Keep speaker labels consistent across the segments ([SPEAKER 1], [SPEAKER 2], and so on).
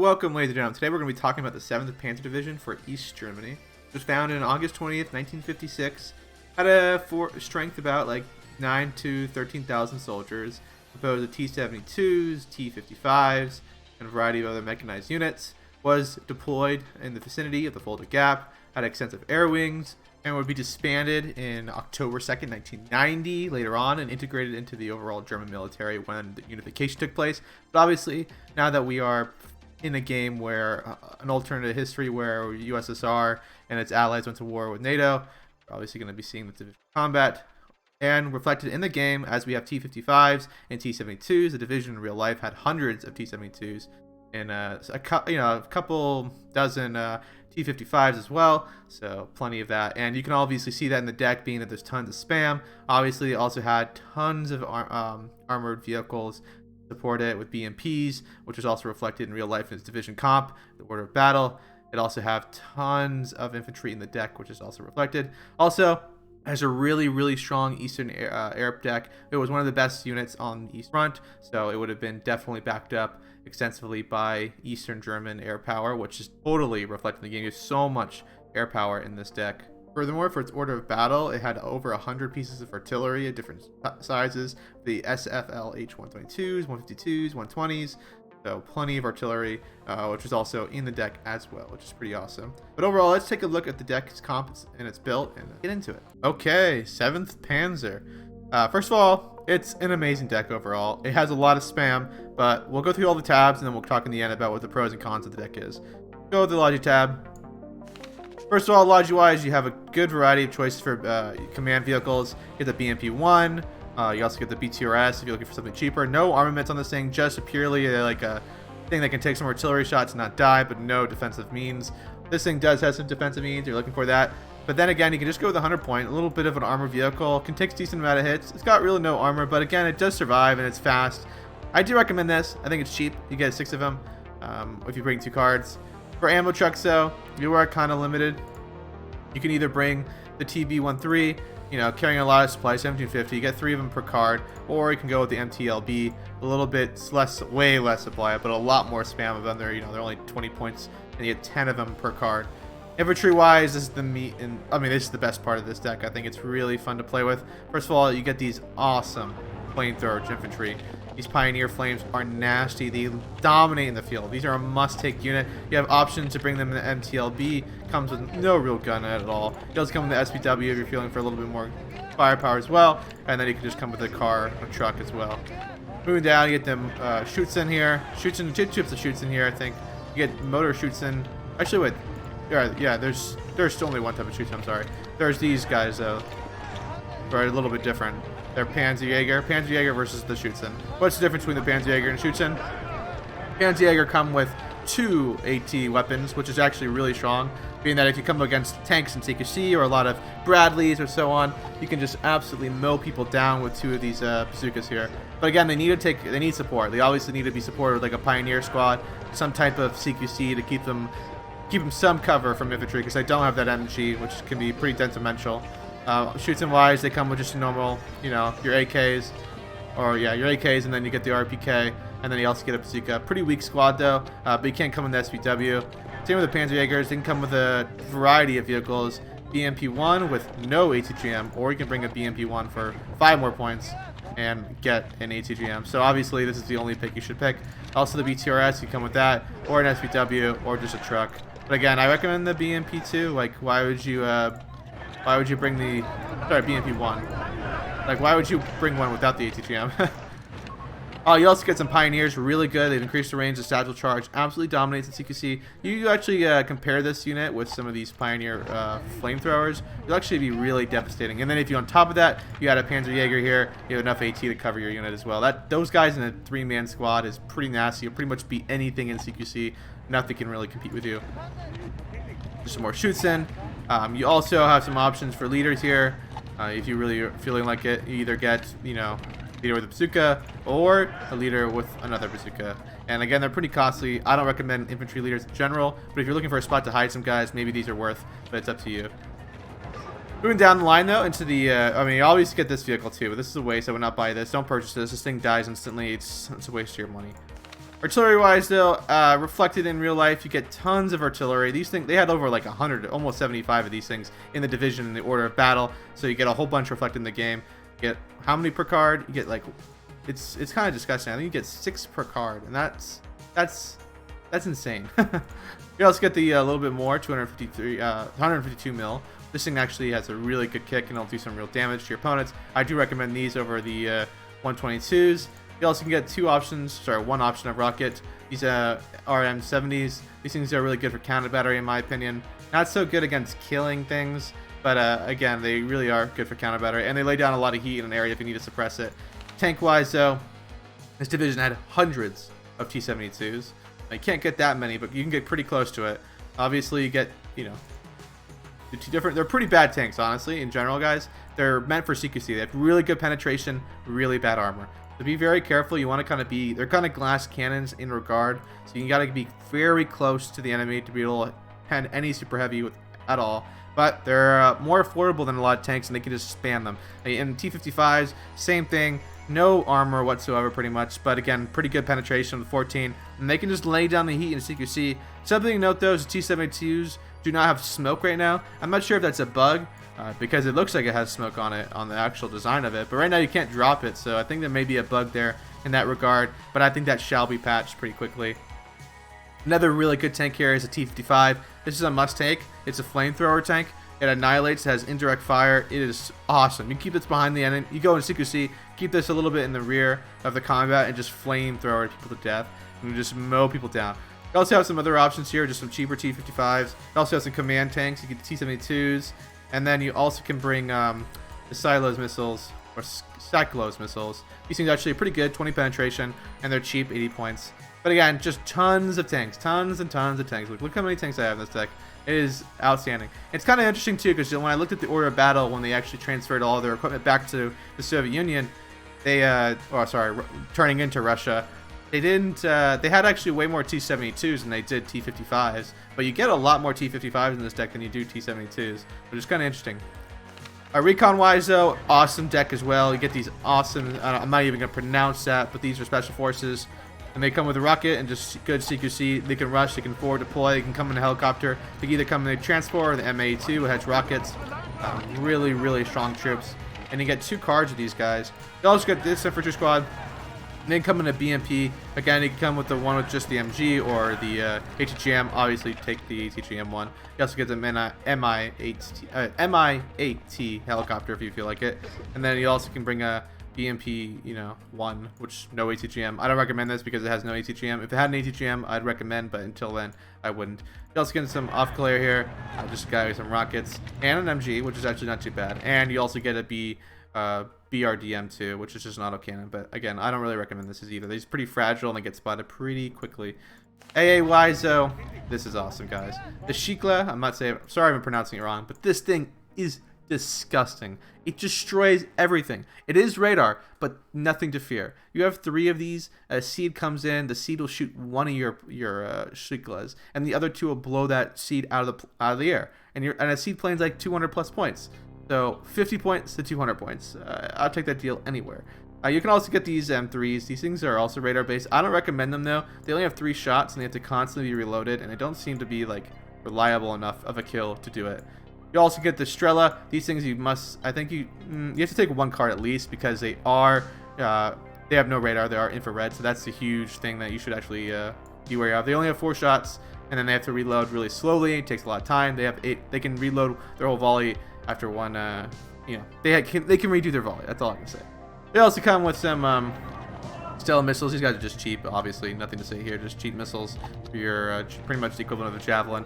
[SPEAKER 1] welcome, ladies and gentlemen. Today we're going to be talking about the 7th Panzer Division for East Germany. It was founded on August 20th, 1956. Had a strength about like 9 to 13,000 soldiers, composed of T-72s, T-55s, and a variety of other mechanized units. Was deployed in the vicinity of the Fulda Gap, had extensive air wings, and would be disbanded in October 2nd, 1990, later on, and integrated into the overall German military when the unification took place. But obviously, now that we are in a game where an alternative history where USSR and its allies went to war with NATO, we're obviously going to be seeing the division combat. And reflected in the game, as we have T-55s and T-72s, the division in real life had hundreds of T-72s and a couple dozen T-55s as well, so plenty of that. And you can obviously see that in the deck, being that there's tons of spam. Obviously, it also had tons of armored vehicles to support it with BMPs, which was also reflected in real life in its division comp, the order of battle. It also have tons of infantry in the deck, which is also reflected. Also, has a really strong Eastern air deck. It was one of the best units on the East Front, so it would have been definitely backed up extensively by Eastern German air power, which is totally reflected in the game. There's so much air power in this deck. Furthermore, for its order of battle, it had over 100 pieces of artillery at different sizes. The SFL H-122s, 152s, 120s. So plenty of artillery, which is also in the deck as well, which is pretty awesome. But overall, let's take a look at the deck's comp and its build and get into it. Okay, 7th Panzer. First of all, it's an amazing deck overall. It has a lot of spam, but we'll go through all the tabs and then we'll talk in the end about what the pros and cons of the deck is. Go with the Logi tab. First of all, Logi-wise, you have a good variety of choices for command vehicles. You get the BMP-1. You also get the BTRS if you're looking for something cheaper. No armaments on this thing, just purely like a thing that can take some artillery shots and not die, but no defensive means. This thing does have some defensive means. You're looking for that. But then again, you can just go with 100 point, a little bit of an armor vehicle. Can take a decent amount of hits. It's got really no armor, but again, it does survive and it's fast. I do recommend this. I think it's cheap. You get 6 of them if you bring 2 cards. For ammo trucks, though, you are kind of limited. You can either bring the TB13, carrying a lot of supplies, 1750. You get 3 of them per card, or you can go with the MTLB, a little bit way less supply, but a lot more spam of them. They're only 20 points, and you get 10 of them per card. Infantry-wise, this is the meat, and this is the best part of this deck. I think it's really fun to play with. First of all, you get these awesome flamethrower infantry. These Pioneer Flames are nasty. They dominate in the field. These are a must-take unit. You have options to bring them in the MTLB. Comes with no real gun at all. It does come with the SPW if you're feeling for a little bit more firepower as well. And then you can just come with a car or truck as well. Moving down, you get them shoots in here. Shoots in, 2 chips of shoots in here, I think. You get motor shoots in. Actually, wait. Yeah, there's only one type of shoots, I'm sorry. There's these guys, though. They're a little bit different. They're Panzerjäger versus the Schützen. What's the difference between the Panzerjäger and Schützen? Panzerjäger come with 2 AT weapons, which is actually really strong, being that if you come against tanks in CQC or a lot of Bradleys or so on, you can just absolutely mow people down with 2 of these bazookas here. But again, they need support. They obviously need to be supported with like a Pioneer squad, some type of CQC to keep them some cover from infantry, because they don't have that MG, which can be pretty detrimental. Shoots wise, they come with just normal, your AKs, your AKs, and then you get the RPK, and then you also get a bazooka. Pretty weak squad though, but you can't come with the SPW. Same with the Panzerjägers. They can come with a variety of vehicles. BMP-1 with no ATGM, or you can bring a BMP-1 for 5 more points and get an ATGM. So obviously this is the only pick you should pick. Also the BTRS, you come with that, or an SPW, or just a truck. But again, I recommend the BMP-2. Like, why would you bring the BMP-1? Like, why would you bring one without the ATGM? Oh, you also get some Pioneers, really good. They've increased the range of Satchel Charge, absolutely dominates in CQC. You actually compare this unit with some of these Pioneer flamethrowers, it'll actually be really devastating. And then if you, on top of that, you add a Panzerjäger here, you have enough AT to cover your unit as well. Those guys in a 3-man squad is pretty nasty. You'll pretty much beat anything in CQC. Nothing can really compete with you. Just some more shoots in. You also have some options for leaders here. If you really are feeling like it, you either get, leader with a bazooka or a leader with another bazooka. And again, they're pretty costly. I don't recommend infantry leaders in general, but if you're looking for a spot to hide some guys, maybe these are worth, but it's up to you. Moving down the line though, into the, you always get this vehicle too, but this is a waste. I would not buy this. Don't purchase this. This thing dies instantly. It's a waste of your money. Artillery-wise, though, reflected in real life, you get tons of artillery. These things, they had over like 100, almost 75 of these things in the division in the order of battle. So you get a whole bunch reflected in the game. You get how many per card? You get like, it's kind of disgusting. I think you get 6 per card, and that's insane. You also get the a little bit more, 152 mil. This thing actually has a really good kick, and it'll do some real damage to your opponents. I do recommend these over the 122s. You also can get one option of rocket. These RM70s. These things are really good for counter battery, in my opinion. Not so good against killing things, but again, they really are good for counter battery, and they lay down a lot of heat in an area if you need to suppress it. Tank-wise, though, this division had hundreds of T-72s. You can't get that many, but you can get pretty close to it. Obviously, you get, you know, they're pretty bad tanks, honestly, in general, guys. They're meant for CQC. They have really good penetration, really bad armor. So be very careful. You want to kind of be, they're kind of glass cannons in regard, so you got to be very close to the enemy to be able to pen any super heavy at all. But they're more affordable than a lot of tanks, and they can just spam them. In T-55s, same thing. No armor whatsoever, pretty much, but again, pretty good penetration with 14, and they can just lay down the heat in CQC. Something to note, though, is the T-72s do not have smoke right now. I'm not sure if that's a bug, because it looks like it has smoke on it, on the actual design of it, but right now you can't drop it, so I think there may be a bug there in that regard, but I think that shall be patched pretty quickly. Another really good tank here is a T-55. This is a must-take. It's a flamethrower tank. It annihilates, has indirect fire. It is awesome. You keep this behind the enemy. You go in CQC, keep this a little bit in the rear of the combat, and just flamethrower people to death. And you just mow people down. You also have some other options here, just some cheaper T-55s. You also have some command tanks. You get the T-72s. And then you also can bring the Silos missiles, or Cyclos missiles. These things are actually pretty good, 20 penetration, and they're cheap, 80 points. But again, just tons of tanks, tons and tons of tanks. Look how many tanks I have in this deck. It is outstanding. It's kind of interesting too, because when I looked at the order of battle, when they actually transferred all their equipment back to the Soviet Union, they, turning into Russia, they didn't, they had actually way more T-72s than they did T-55s, but you get a lot more T-55s in this deck than you do T-72s, which is kind of interesting. Recon-wise, though, awesome deck as well. You get these awesome, I'm not even going to pronounce that, but these are special forces. And they come with a rocket and just good CQC. They can rush, they can forward deploy, they can come in a helicopter. They can either come in a transport or the MA2, which has rockets. Really, really strong troops. And you get 2 cards of these guys. You also get this infantry squad. And then come in a BMP. Again, you can come with the one with just the MG or the ATGM. Obviously, take the ATGM one. You also get the MI8T helicopter if you feel like it. And then you also can bring a BMP, you know, 1, which no ATGM. I don't recommend this because it has no ATGM. If it had an ATGM, I'd recommend, but until then, I wouldn't. You also get some off-clear here, just a guy with some rockets, and an MG, which is actually not too bad. And you also get a BRDM too, which is just an autocannon. But again, I don't really recommend this either. These are pretty fragile and they get spotted pretty quickly. AA-wise, though, this is awesome, guys. The Shikla, sorry if I'm pronouncing it wrong, but this thing is disgusting. It destroys everything. It is radar, but nothing to fear. You have 3 of these. A seed comes in. The seed will shoot one of your Shiklas, and the other 2 will blow that seed out of the air. And a seed plane's like 200 plus points. So 50 points to 200 points. I'll take that deal anywhere. You can also get these M3s. These things are also radar based. I don't recommend them though. They only have 3 shots and they have to constantly be reloaded, and they don't seem to be like reliable enough of a kill to do it. You also get the Strela. These things you must, I think you have to take 1 card at least, because they are, they have no radar. They are infrared, so that's a huge thing that you should actually be wary of. They only have 4 shots, and then they have to reload really slowly. It takes a lot of time. They have 8. They can reload their whole volley after 1. You know, they can redo their volley. That's all I can say. They also come with some Stella missiles. These guys are just cheap. Obviously, nothing to say here. Just cheap missiles for your pretty much the equivalent of a javelin.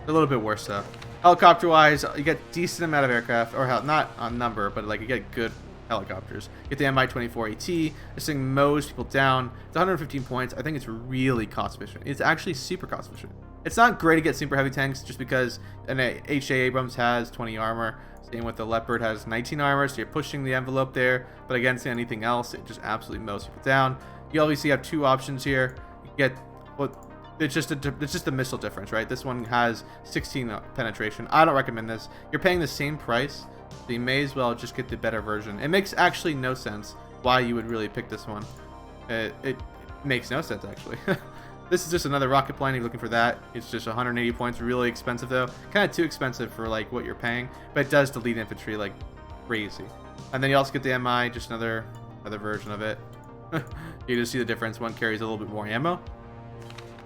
[SPEAKER 1] A little bit worse though. Helicopter-wise, you get decent amount of aircraft, or not on number, but like you get good helicopters. You get the Mi-24AT. This thing mows people down. It's 115 points. I think it's really cost efficient. It's actually super cost efficient. It's not great to get super heavy tanks just because an HA Abrams has 20 armor. Same with the Leopard has 19 armor, so you're pushing the envelope there. But against anything else, it just absolutely mows people down. You obviously have 2 options here. You get what. It's just a missile difference, right? This one has 16 penetration. I don't recommend this. You're paying the same price, so you may as well just get the better version. It makes actually no sense why you would really pick this one. It makes no sense, actually. This is just another rocket plane. You're looking for that. It's just 180 points. Really expensive though. Kind of too expensive for like what you're paying, but it does delete infantry like crazy. And then you also get the MI, just another version of it. You just see the difference. One carries a little bit more ammo.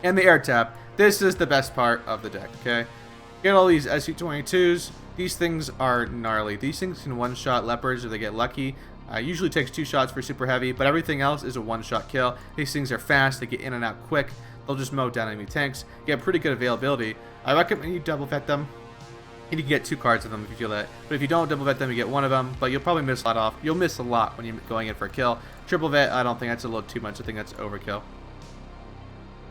[SPEAKER 1] And the air tap. This is the best part of the deck. Okay, get all these Su-22s. These things are gnarly. These things can one-shot leopards if they get lucky. Usually takes 2 shots for super heavy, but everything else is a one-shot kill. These things are fast. They get in and out quick. They'll just mow down enemy tanks. Get pretty good availability. I recommend you double vet them. You can get 2 cards of them if you feel that. But if you don't double vet them, you get 1 of them. But you'll probably miss a lot off. You'll miss a lot when you're going in for a kill. Triple vet, I don't think that's a little too much. I think that's overkill.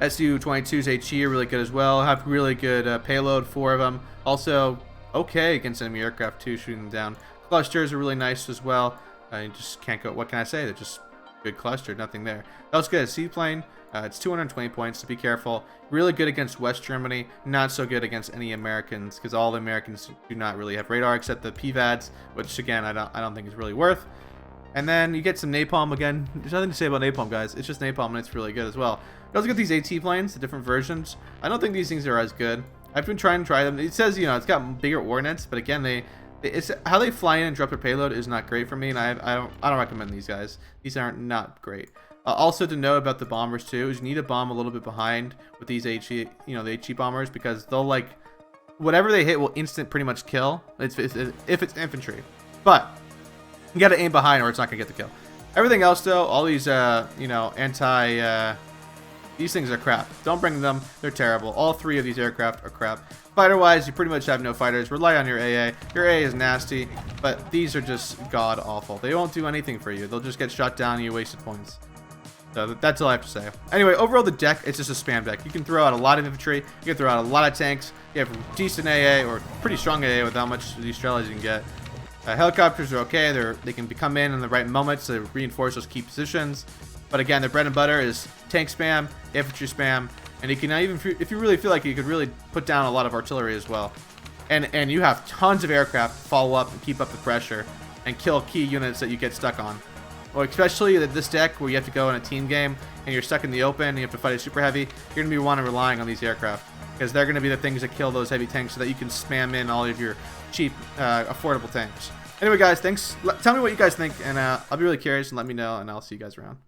[SPEAKER 1] Su-22s HE are really good as well. Have really good payload, 4 of them. Also, okay against enemy aircraft too, shooting them down. Clusters are really nice as well. You just can't go. What can I say? They're just good cluster. Nothing there. That was good. A seaplane. It's 220 points. So be careful. Really good against West Germany. Not so good against any Americans because all the Americans do not really have radar except the PVADs, which again I don't think is really worth. And then you get some napalm again. There's nothing to say about napalm, guys. It's just napalm and it's really good as well. You also get these AT planes, the different versions. I don't think these things are as good. I've been trying to try them. It says, you know, it's got bigger ordnance, but again, it's how they fly in and drop their payload is not great for me, and I don't recommend these guys. These aren't not great. Also to know about the bombers too is you need to bomb a little bit behind with these HE, you know, the HE bombers, because they'll like whatever they hit will instant pretty much kill if it's infantry. But you got to aim behind or it's not gonna get the kill. Everything else though, all these you know, these things are crap. Don't bring them. They're terrible. All 3 of these aircraft are crap. Fighter-wise, you pretty much have no fighters. Rely on your AA. Your AA is nasty, but these are just god-awful. They won't do anything for you. They'll just get shot down and you wasted points. So that's all I have to say. Anyway, overall, the deck, it's just a spam deck. You can throw out a lot of infantry. You can throw out a lot of tanks. You have decent AA or pretty strong AA with how much of these strategies you can get. Helicopters are okay. They can come in the right moments to reinforce those key positions. But again, their bread and butter is tank spam, infantry spam, and you can even, if you really feel like you could really put down a lot of artillery as well. And you have tons of aircraft follow up and keep up the pressure and kill key units that you get stuck on. Or especially this deck where you have to go in a team game and you're stuck in the open and you have to fight a super heavy, you're going to be relying on these aircraft because they're going to be the things that kill those heavy tanks so that you can spam in all of your cheap, affordable tanks. Anyway, guys, thanks. Tell me what you guys think, and I'll be really curious and let me know, and I'll see you guys around.